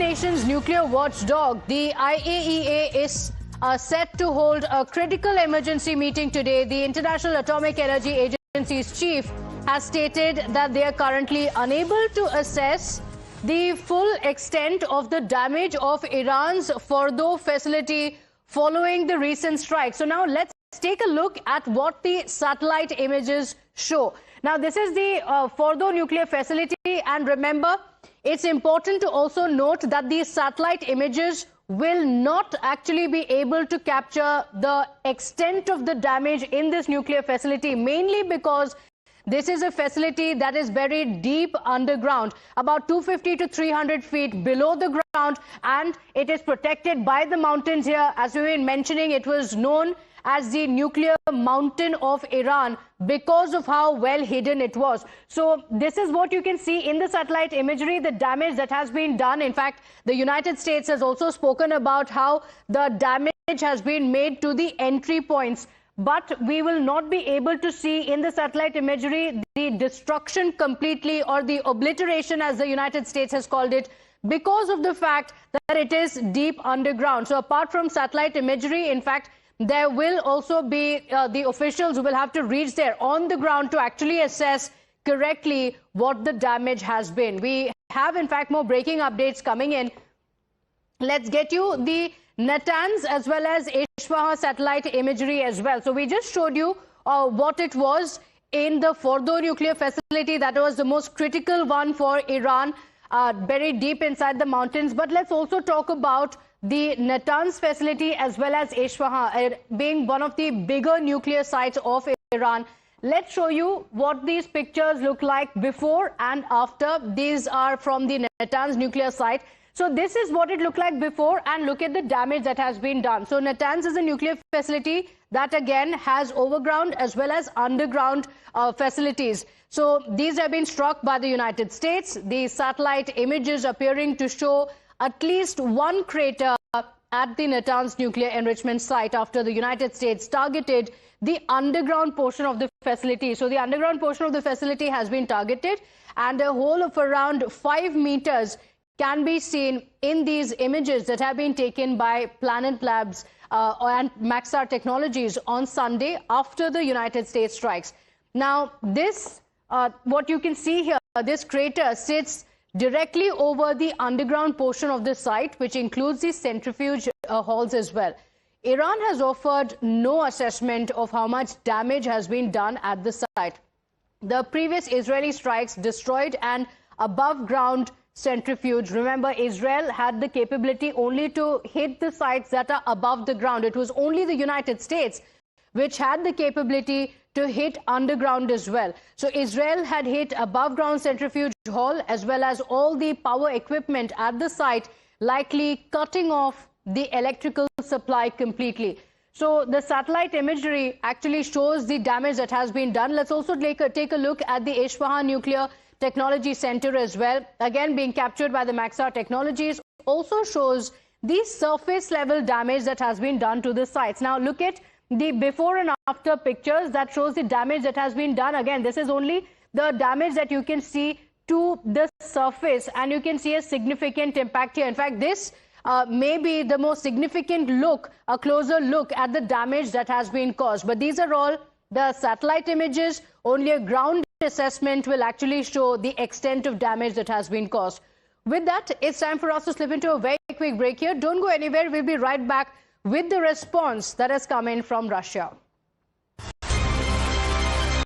nation's nuclear watchdog, the IAEA, is set to hold a critical emergency meeting today. The International Atomic Energy Agency's chief has stated that they are currently unable to assess the full extent of the damage of Iran's Fordow facility following the recent strike. So now let's take a look at what the satellite images show. Now this is the Fordow nuclear facility, and remember, it's important to also note that these satellite images will not actually be able to capture the extent of the damage in this nuclear facility, mainly because this is a facility that is buried deep underground, about 250 to 300 feet below the ground, and it is protected by the mountains here. As we've been mentioning, it was known as the nuclear mountain of Iran because of how well hidden it was. So this is what you can see in the satellite imagery, the damage that has been done. In fact, the United States has also spoken about how the damage has been made to the entry points. But we will not be able to see in the satellite imagery the destruction completely, or the obliteration as the United States has called it, because of the fact that it is deep underground. So apart from satellite imagery, in fact, there will also be the officials who will have to reach there on the ground to actually assess correctly what the damage has been. We have, in fact, more breaking updates coming in. Let's get you the Natanz as well as Isfahan satellite imagery as well. So we just showed you what it was in the Fordow nuclear facility. That was the most critical one for Iran, buried deep inside the mountains. But let's also talk about the Natanz facility as well as Isfahan, being one of the bigger nuclear sites of Iran. Let's show you what these pictures look like before and after. These are from the Natanz nuclear site. So this is what it looked like before, and look at the damage that has been done. So Natanz is a nuclear facility that again has overground as well as underground facilities. So these have been struck by the United States. The satellite images appearing to show at least one crater at the Natanz nuclear enrichment site after the United States targeted the underground portion of the facility. So the underground portion of the facility has been targeted, and a hole of around 5 meters can be seen in these images that have been taken by Planet Labs and Maxar Technologies on Sunday after the United States strikes. Now this, what you can see here, this crater sits directly over the underground portion of the site, which includes the centrifuge halls as well. Iran has offered no assessment of how much damage has been done at the site. The previous Israeli strikes destroyed an above-ground centrifuge. Remember, Israel had the capability only to hit the sites that are above the ground. It was only the United States which had the capability to hit underground as well. So Israel had hit above ground centrifuge hall as well as all the power equipment at the site, likely cutting off the electrical supply completely. So the satellite imagery actually shows the damage that has been done. Let's also take a look at the Isfahan Nuclear Technology Center as well, again being captured by the Maxar Technologies. Also shows the surface level damage that has been done to the sites. Now look at the before and after pictures that shows the damage that has been done. Again, this is only the damage that you can see to the surface, and you can see a significant impact here. In fact, this may be the most significant look, a closer look at the damage that has been caused. But these are all the satellite images. Only a ground assessment will actually show the extent of damage that has been caused. With that, it's time for us to slip into a very quick break here. Don't go anywhere. We'll be right back with the response that has come in from Russia.